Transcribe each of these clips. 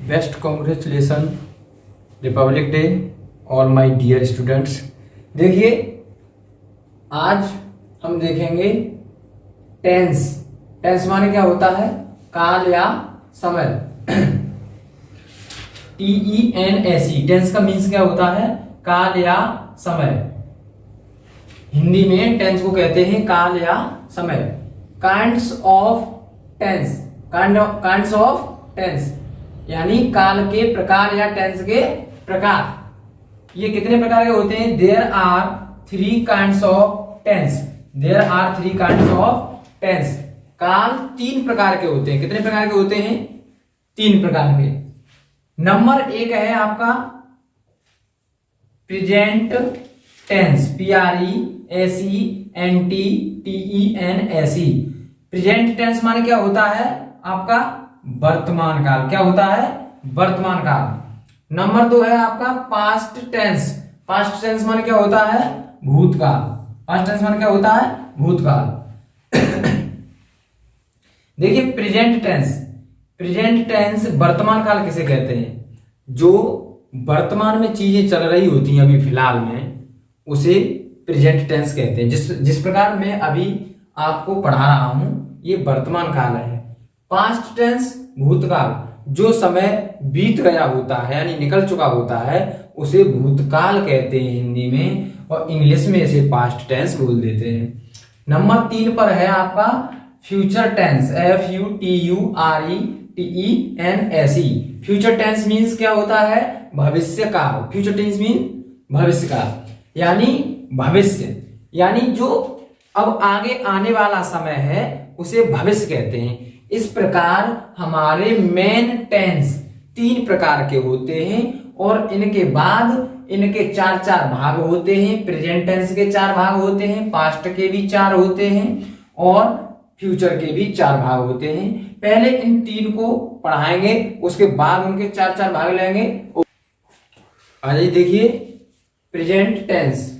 Best congratulation republic day all my dear students. देखिए आज हम देखेंगे टेंस। टेंस माने क्या होता है? काल या समय। TENSE टेंस का मीन्स क्या होता है? काल या समय। हिंदी में टेंस को कहते हैं काल या समय। Kinds of tense, kinds of tense यानी काल के प्रकार या टेंस के प्रकार। ये कितने प्रकार के होते हैं? There are three kinds of tense. There are three kinds of tense. काल तीन प्रकार के होते हैं। कितने प्रकार के होते हैं? तीन प्रकार के। नंबर एक है आपका present tense, PRESENTTENSE। Present tense माने क्या होता है? आपका वर्तमान काल। क्या होता है? वर्तमान काल। नंबर दो है आपका पास्ट टेंस। पास्ट टेंस माने क्या होता है? भूतकाल। पास्ट टेंस माने क्या होता है? भूतकाल। देखिए प्रेजेंट टेंस, प्रेजेंट टेंस वर्तमान काल किसे कहते हैं? जो वर्तमान में चीजें चल रही होती हैं अभी फिलहाल में, उसे प्रेजेंट टेंस कहते हैं। जिस प्रकार मैं अभी आपको पढ़ा रहा हूं, ये वर्तमान काल है। पास्ट टेंस भूतकाल, जो समय बीत गया होता है यानी निकल चुका होता है, उसे भूतकाल कहते हैं हिंदी में, और इंग्लिश में इसे पास्ट टेंस बोल देते हैं। नंबर तीन पर है आपका future tense, FUTURETENSE। Future tense means क्या होता है? भविष्य काल। फ्यूचर टेंस मीन भविष्य काल यानी भविष्य, यानी जो अब आगे आने वाला समय है उसे भविष्य कहते हैं। इस प्रकार हमारे मेन टेंस तीन प्रकार के होते हैं, और इनके बाद इनके चार चार भाग होते हैं। प्रेजेंट टेंस के चार भाग होते हैं, पास्ट के भी चार होते हैं, और फ्यूचर के भी चार भाग होते हैं। पहले इन तीन को पढ़ाएंगे, उसके बाद उनके चार चार भाग लेंगे। आइए देखिए present tense.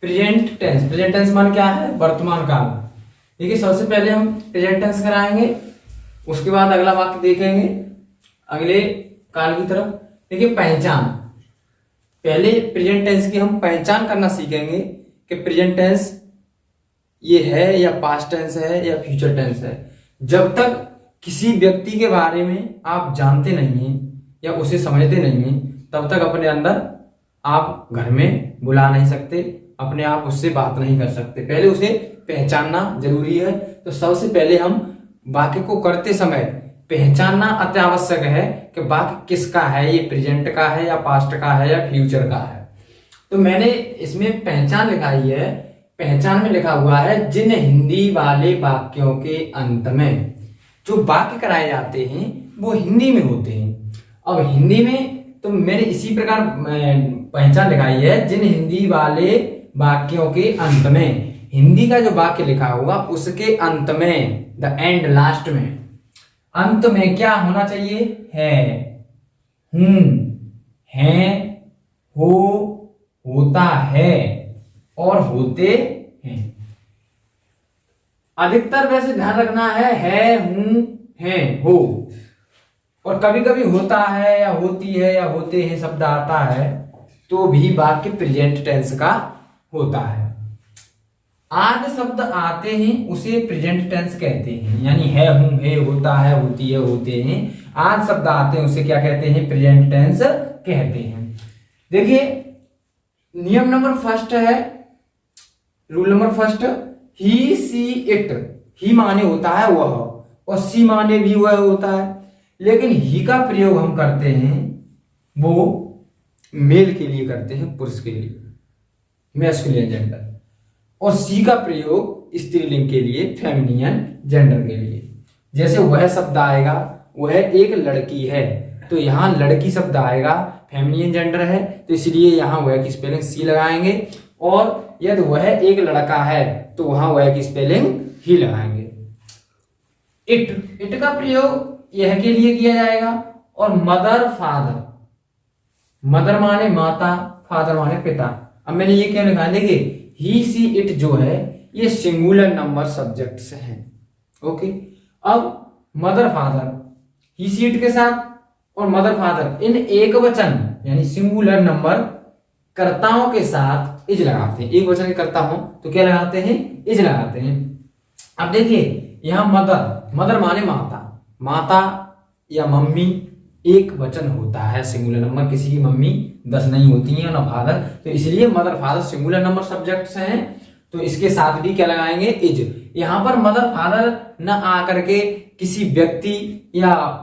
Present tense, present tense मान क्या है? वर्तमान काल। देखिए सबसे पहले हम प्रेजेंट टेंस कराएंगे, उसके बाद अगला वाक्य देखेंगे अगले काल की तरफ। देखिए पहचान, पहले प्रेजेंट टेंस की हम पहचान करना सीखेंगे कि प्रेजेंट टेंस ये है या पास्ट टेंस है या फ्यूचर टेंस है। जब तक किसी व्यक्ति के बारे में आप जानते नहीं हैं या उसे समझते नहीं हैं, तब तक अपने अंदर आप घर में बुला नहीं सकते, अपने आप उससे बात नहीं कर सकते। पहले उसे पहचानना जरूरी है। तो सबसे पहले हम वाक्य को करते समय पहचानना अति आवश्यक है कि वाक्य किसका है, ये प्रेजेंट का है या पास्ट का है या फ्यूचर का है। तो मैंने इसमें पहचान लिखाई है। पहचान में लिखा हुआ है जिन हिंदी वाले वाक्यों के अंत में जो वाक्य कराए जाते हैं वो हिंदी में होते हैं। अब हिंदी में तो मैंने इसी प्रकार पहचान लिखाई है जिन हिंदी वाले वाक्यों के अंत में। हिंदी का जो वाक्य लिखा होगा उसके अंत में, द एंड, लास्ट में, अंत में क्या होना चाहिए? है, हूं, है, हो, होता है और होते हैं। अधिकतर वैसे ध्यान रखना है, हूं, है, हो, और कभी कभी होता है या होती है या होते हैं शब्द आता है तो भी वाक्य प्रेजेंट टेंस का होता है। आदि शब्द आते हैं उसे प्रेजेंट टेंस कहते हैं, यानी है, हूं, है, होता है, होती है, होते हैं। आदि शब्द आते हैं उसे क्या कहते हैं? प्रेजेंट टेंस कहते हैं। देखिए नियम नंबर फर्स्ट है, rule number first, he, C, it. He माने होता है वह, और सी माने भी वह होता है, लेकिन ही का प्रयोग हम करते हैं वो मेल के लिए करते हैं, पुरुष के लिए, मैस्कुलिन जेंडर, और सी का प्रयोग स्त्रीलिंग के लिए, फेमिनियन जेंडर के लिए। जैसे वह शब्द आएगा, वह एक लड़की है, तो यहां लड़की शब्द आएगा, फेमिनियन जेंडर है, तो इसलिए यहां वह की स्पेलिंग सी लगाएंगे। और यदि वह एक लड़का है तो वहां वह की स्पेलिंग ही लगाएंगे। इट का प्रयोग यह के लिए किया जाएगा। और मदर, फादर, मदर माने माता, फादर माने पिता। अब मैंने ये क्या लिखा? देखिए ही, सी, इट जो है ये सिंगुलर नंबर सब्जेक्ट्स हैं। ओके, अब mother, father, he, C, it के साथ और मदर फादर इन एक वचन यानी सिंगुलर नंबर कर्ताओं के साथ इज लगाते हैं। एक वचन के कर्ता हो तो क्या लगाते हैं, इज लगाते हैं। अब देखिए यहां मदर माने माता या मम्मी एक वचन होता है सिंगुलर नंबर, किसी की मम्मी 10 नहीं होती है ना फादर, तो इसलिए mother father singular number subjects हैं, तो इसके साथ भी क्या लगाएंगे, इज। यहां पर मदर फादर न आकर के किसी व्यक्ति या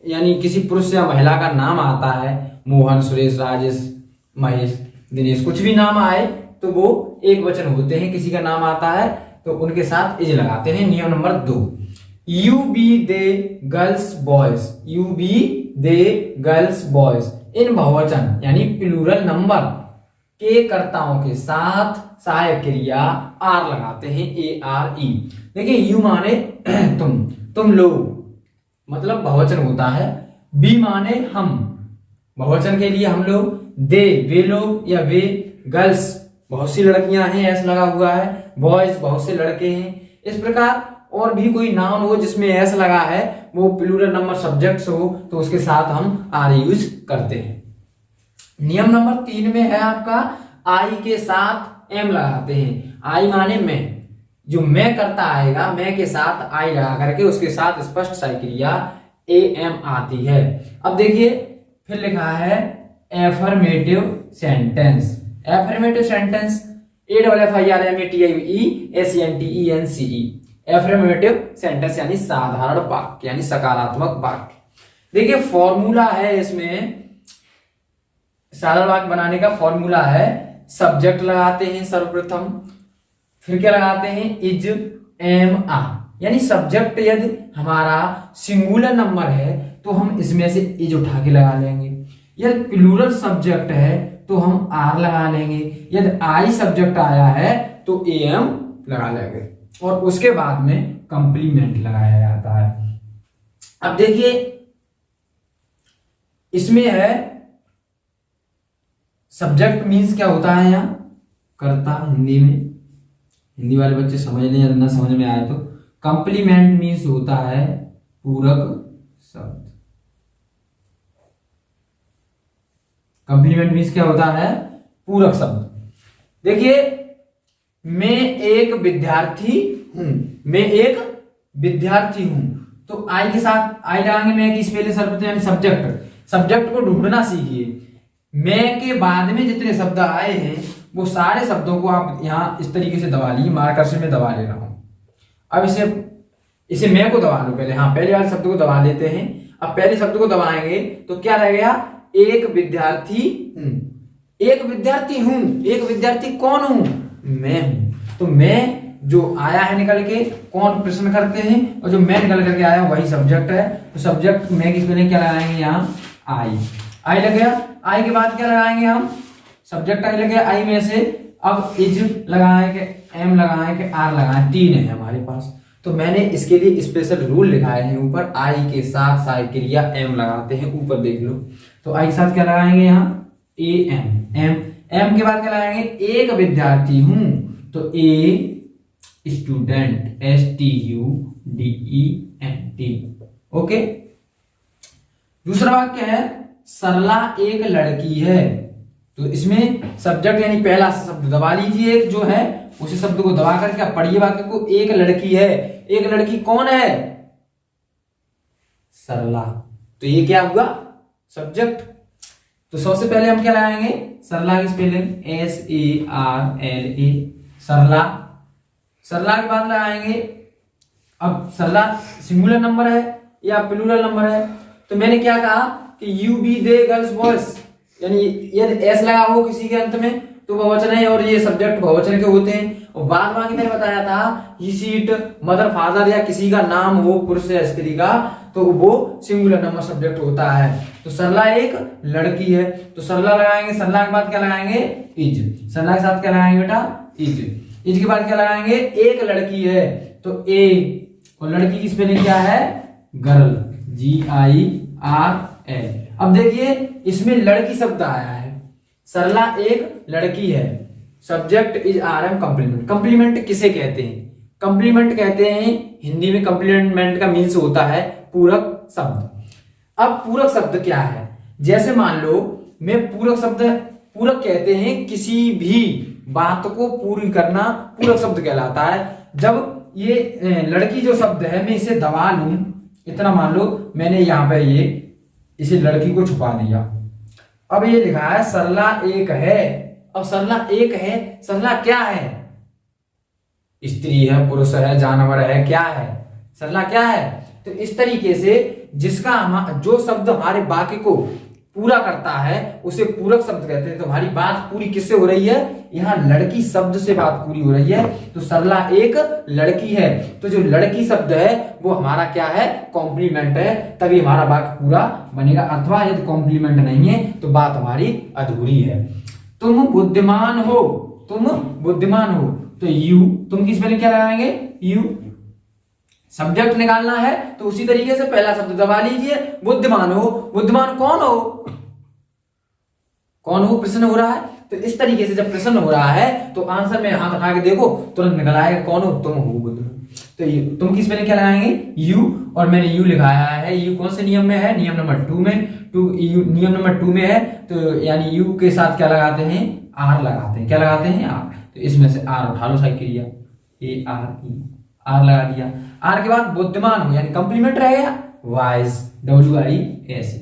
यानी किसी पुरुष या महिला का नाम आता है, मोहन, सुरेश, राजेश, महेश, दिनेश, कुछ भी नाम आए तो वो एक वचन होते हैं। किसी का नाम आता है तो उनके साथ इज लगाते हैं। नियम number 2, you we they girls boys, you we they girls boys इन बहुवचन यानी प्लूरल नंबर के कर्ताओं के साथ सहायक क्रिया आर लगाते हैं, ARE। देखिए यू माने तुम लोग मतलब बहुवचन होता है, बी माने हम बहुवचन के लिए हम लोग, दे वे लोग या वे, गर्ल्स बहुत सी लड़कियां हैं एस लगा हुआ है, बॉयज बहुत से लड़के हैं। इस प्रकार और भी कोई नाउन हो जिसमें एस लगा है वो प्लूरल नंबर सब्जेक्ट्स हो तो उसके साथ हम आर यूज करते हैं। नियम नंबर 3 में है आपका आई के साथ एम लगाते हैं। आई माने मैं, जो मैं करता आएगा मैं के साथ आई लगा करके उसके साथ स्पष्ट सहायक क्रिया AM आती है। अब देखिए फिर लिखा है affirmative sentence. Affirmative sentence AFFIRMATIVE affirmative sentence यानी साधारण वाक्य यानी सकारात्मक वाक्य। देखिए फॉर्मूला है इसमें, साधारण वाक्य बनाने का फॉर्मूला है, सब्जेक्ट लगाते हैं सर्वप्रथम, फिर क्या लगाते हैं, इज, एम, आ। यानी सब्जेक्ट यदि हमारा सिंगुलर नंबर है तो हम इसमें से इज उठा के लगा लेंगे, यदि प्लूरल सब्जेक्ट है तो हम आर लगा लेंगे, यदि आई सब्जेक्ट आया है तो AM लगा लेंगे और उसके बाद में कंप्लीमेंट लगाया जाता है। अब देखिए इसमें है सब्जेक्ट मीन्स क्या होता है, यहां कर्ता हिंदी में, हिंदी वाले बच्चे समझ लें या ना समझ में आए तो। कंप्लीमेंट मीन्स होता है पूरक शब्द। कंप्लीमेंट मीन्स क्या होता है, पूरक शब्द। देखिए मैं एक विद्यार्थी हूं, मैं एक विद्यार्थी हूं तो आई के साथ आई लगाएंगे, मैं की स्पेलिंग सर्वप्रथम यानी सब्जेक्ट। सब्जेक्ट को ढूंढना सीखिए। मैं के बाद में जितने शब्द आए हैं वो सारे शब्दों को आप यहां इस तरीके से दबा लीजिए, मार्कर से मैं दबा ले रहा हूं। अब इसे मैं को दबा लो पहले, हाँ पहले वाले शब्द को दबा लेते हैं। अब पहले शब्द को दबाएंगे तो क्या रह गया, एक विद्यार्थी हूं, एक विद्यार्थी हूं, एक विद्यार्थी कौन हूं, मैं हूं। तो मैं जो आया है निकल के कौन प्रश्न करते हैं और जो मैं निकल करके आया वही सब्जेक्ट है, तो सब्जेक्ट मैं किस में क्या लगाएंगे, यहाँ आई लग गया। आई के बाद क्या लगाएंगे हम, सब्जेक्ट आई लग गया, आई में से अब इज लगाए के एम लगाए के आर लगाए, 3 है हमारे पास। तो मैंने इसके लिए स्पेशल रूल लिखाए हैं ऊपर, आई के साथ सहायक क्रिया एम लगाते हैं, ऊपर देख लो। तो आई के साथ क्या लगाएंगे यहाँ, एम के बाद क्या लगाएंगे, एक विद्यार्थी हूं तो ए स्टूडेंट, STUDENT। ओके। दूसरा वाक्य है सरला एक लड़की है, तो इसमें सब्जेक्ट यानी पहला शब्द दबा लीजिए, एक जो है उसी शब्द को दबा करके आप पढ़िए वाक्य को। एक लड़की है, एक लड़की कौन है, सरला, तो ये क्या हुआ, सब्जेक्ट। तो सबसे पहले हम क्या लगाएंगे, सरला की स्पेलिंग SARLA, सरला। सरला के बाद लगाएंगे, अब सरला सिंगुलर नंबर है या प्लूरल नंबर है, तो मैंने क्या कहा कि you we they girls boys, यानी यदि एस लगा हो किसी के अंत में तो बहुवचन है और ये सब्जेक्ट बहुवचन के होते हैं। और बाद में मैंने बताया था ये सीट मदर फादर या किसी का नाम हो पुरुष या स्त्री का तो वो सिंगुलर नंबर सब्जेक्ट होता है। तो सरला एक लड़की है तो सरला लगाएंगे, सरला के बाद क्या लगाएंगे, इज। सरला के साथ क्या लगाएंगे बेटा, इज। इज के बाद क्या लगाएंगे, एक लड़की है तो ए, और लड़की की स्पेलिंग क्या है, गर्ल, GIRL। अब देखिए इसमें लड़की शब्द आया है, सरला एक लड़की है, subject is RM complement. Complement किसे कहते हैं, कंप्लीमेंट कहते हैं हिंदी में, कंप्लीमेंट का मीन्स होता है पूरक शब्द। अब पूरक शब्द क्या है? जैसे मान लो मैं पूरक शब्द, पूरक कहते हैं किसी भी बात को पूरी करना, पूरक शब्द कहलाता है। जब ये लड़की जो शब्द है मैं इसे दबा लूं, इतना मान लो मैंने यहाँ पे ये इसे लड़की को छुपा दिया, अब ये लिखा है सरला एक है। अब सरला एक है, सरला क्या है? स्त्री है, पुरुष है, जानवर है, क्या है? सरला क्या है? तो इस तरीके से जिसका जो शब्द हमारे वाक्य को पूरा करता है उसे पूरक शब्द कहते हैं। तो हमारी बात पूरी किससे हो रही है? यहाँ लड़की शब्द से बात पूरी हो रही है, तो सरला एक लड़की है। तो जो लड़की शब्द है वो हमारा क्या है? कॉम्प्लीमेंट है, तभी हमारा वाक्य पूरा बनेगा। अथवा यदि कॉम्प्लीमेंट नहीं है तो बात हमारी अधूरी है। तुम बुद्धिमान हो, तुम बुद्धिमान हो, तो यू, तुम की स्पेलिंग क्या लगाएंगे? यू। सब्जेक्ट निकालना है तो उसी तरीके से पहला शब्द दबा लीजिए, बुद्धिमान हो। बुद्धिमान कौन हो? कौन हो? प्रश्न हो रहा है। तो इस तरीके से जब प्रश्न हो रहा है तो आंसर में हाथ उठा के देखो, तुरंत निकल आएगा कौन हो? तुम हो बुद्धिमान। तो तुम किस स्पेलिंग क्या लगाएंगे? यू। और मैंने यू लिखाया है, यू कौन से नियम में है? नियम नंबर 2 में। नियम नंबर 2 में है, तो यानी यू के साथ क्या लगाते हैं? आर लगाते हैं। क्या लगाते हैं? आर। तो इसमें से आर उठा लो, साइड क्रिया ARE, आर लगा दिया। आर के बाद बुद्धिमान हो, यानी कंप्लीमेंट रहेगा वाइज, WISE।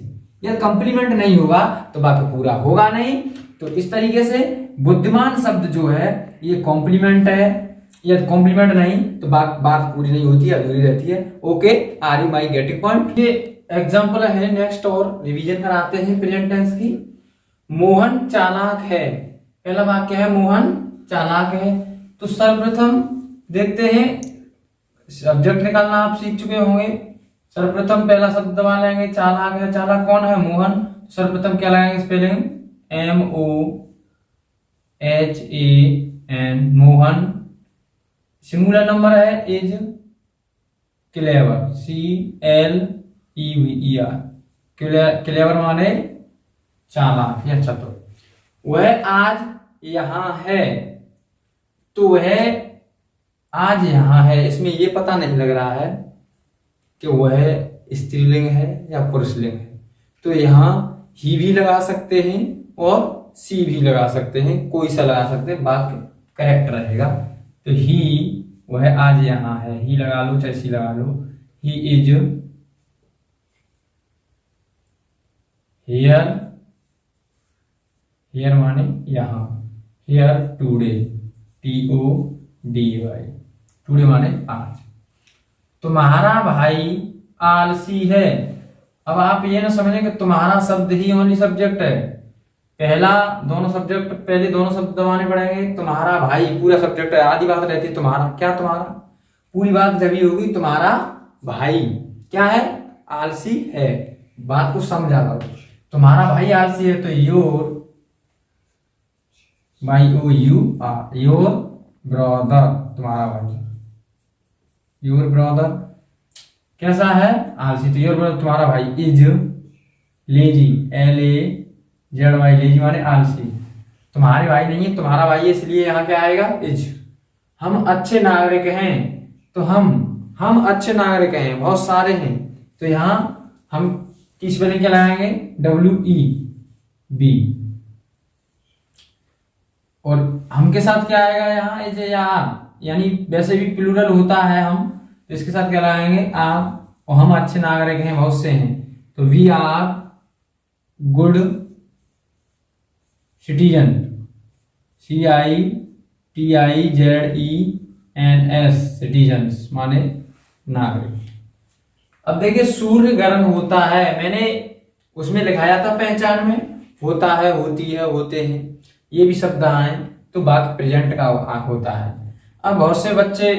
यदि कंप्लीमेंट नहीं होगा तो वाक्य पूरा होगा नहीं। तो इस तरीके से बुद्धिमान शब्द जो है ये कॉम्प्लीमेंट है, यदि कॉम्प्लीमेंट नहीं तो बात पूरी नहीं होती है, अधूरी रहती है। Okay, are you my getting point? ये एग्जाम्पल है नेक्स्ट, और रिवीजन कराते हैं प्रेजेंट टेंस की। मोहन चालाक है, पहला वाक्य है मोहन चालाक है। तो सर्वप्रथम देखते हैं, सब्जेक्ट निकालना आप सीख चुके होंगे। सर्वप्रथम पहला शब्द दबा लेंगे, चालाक है। चालाक कौन है? मोहन। सर्वप्रथम क्या लगाएंगे? Spelling MOHAN, Mohan. Singular number है, इज क्लेवर, CLEVER, क्लेवर माने चालाक या चतुर। वह आज यहां है, तो वह आज यहां है, इसमें यह पता नहीं लग रहा है कि वह स्त्रीलिंग है या पुरुषलिंग है। तो यहां ही भी लगा सकते हैं और सी भी लगा सकते हैं, कोई सा लगा सकते हैं, वाक्य करेक्ट रहेगा। तो ही, वह आज यहां है, ही लगा लो चाहे सी लगा लो। ही इज हियर, हियर माने यहां, हियर टुडे, TODY, टुडे माने आज। तुम्हारा भाई आलसी है। अब आप ये ना समझें कि तुम्हारा शब्द ही ओनली सब्जेक्ट है, पहला दोनों सब्जेक्ट, पहले दोनों शब्द दबाने पड़ेंगे। तुम्हारा भाई पूरा सब्जेक्ट है, आधी बात रहती है तुम्हारा, क्या तुम्हारा, पूरी बात जब ही होगी तुम्हारा भाई क्या है? आलसी है। बात को समझा करो, तुम्हारा भाई आलसी है तो योर, YOUR, योर ब्रदर, तुम्हारा भाई, योर ब्रदर कैसा है? आलसी। तो योर ब्रदर, तुम्हारा भाई, इज लेजी, LAZY, लेजी माने आलसी। तुम्हारे भाई नहीं है, तुम्हारा भाई है, इसलिए यहां क्या आएगा? इज। हम अच्छे नागरिक हैं, तो हम अच्छे नागरिक हैं, बहुत सारे हैं, तो यहां हम किस स्पेलिंग क्या लगाएंगे? WEB। और हम के साथ क्या आएगा यहाँ? इज या आर, यानी वैसे भी प्लूरल होता है हम, तो इसके साथ क्या लगाएंगे? आर। और हम अच्छे नागरिक हैं, बहुत से हैं, तो we are good citizen, CITIZENS, citizens माने नागरिक। अब देखिए, सूर्य गर्म होता है, मैंने उसमें लिखाया था पहचान में, होता है, होती है, होते हैं, ये भी शब्द आए तो वाक्य प्रेजेंट का होता है। अब बहुत से बच्चे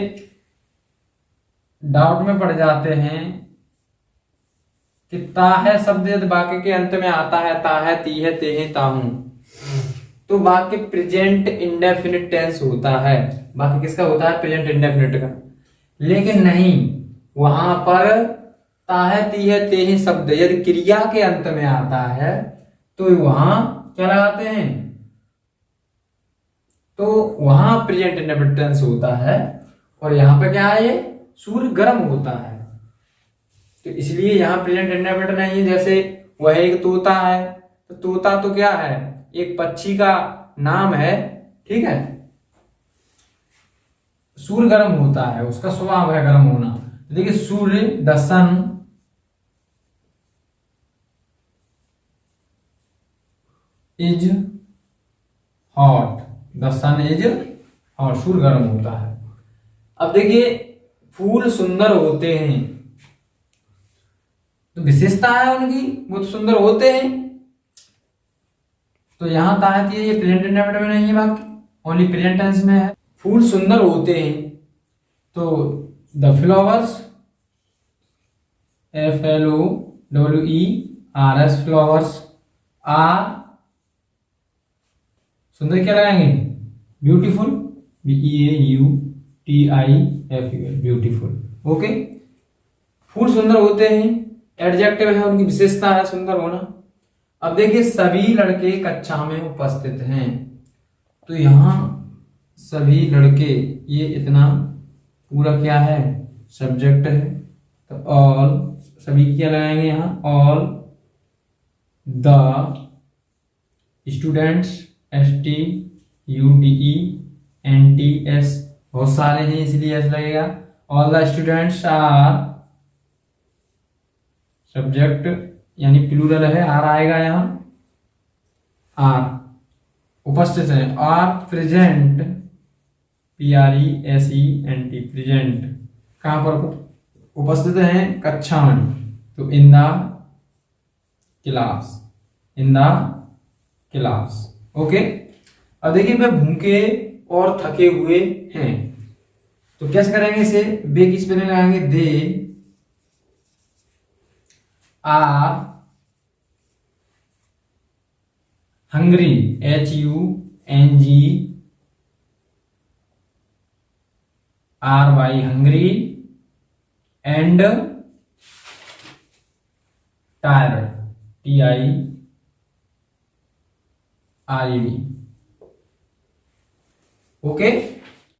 डाउट में पड़ जाते हैं कि ता है शब्द यदि वाक्य के अंत में आता है, ता है, ती है, ते है, ताहू, तो वाक्य प्रेजेंट इंडेफिनिट टेंस होता है। वाक्य किसका होता है? प्रेजेंट इंडेफिनिट का। लेकिन नहीं, वहां पर ता है, ती है, ते है शब्द यदि क्रिया के अंत में आता है तो वहां क्या लगाते हैं? तो वहां प्रेजेंट इंडेफिनिट टेंस होता है। और यहां पे क्या है? ये सूर्य गर्म होता है। तो इसलिए यहाँ प्रेजेंट इंडेफिनिट नहीं है। जैसे वह एक तोता है, तो तोता तो क्या है, एक पक्षी का नाम है, ठीक है। सूर्य गर्म होता है, उसका स्वभाव है गर्म होना। तो देखिए सूर्य, the sun is hot, the sun is hot, सूर्य गर्म होता है। अब देखिए फूल सुंदर होते हैं, तो विशेषता है उनकी, वो तो सुंदर होते हैं। तो यहां ताकत ये प्रेजेंट इंडेफिनिट में नहीं है, बाकी ओनली प्रेजेंट टेंस में है। फूल सुंदर होते हैं, तो the flowers, FLOWERS, flowers are, सुंदर क्या लगाएंगे, ब्यूटीफुल, BEAUTIFUL, ब्यूटीफुल। ओके, फूल सुंदर होते हैं, एडजेक्टिव है, उनकी विशेषता है सुंदर होना। अब देखिए सभी लड़के कक्षा में उपस्थित हैं, तो यहां सभी लड़के, ये इतना पूरा क्या है, सब्जेक्ट है। तो ऑल, सभी क्या लगाएंगे यहाँ, ऑल द स्टूडेंट्स, STUDENTS, बहुत सारे हैं इसलिए एस लगेगा। All the students are, subject यानी प्लूरल है, आर आएगा यहाँ, आर उपस्थित है, आर प्रेजेंट, PRESENT, प्रेजेंट, कहां पर उपस्थित हैं, कक्षा में। तो in the class, in the class. Okay, अब देखिए वे भूखे और थके हुए हैं, तो कैसे करेंगे इसे, वे किस पे लगाएंगे, they are hungry, HUNGRY, hungry, and tired, TIRED। Okay,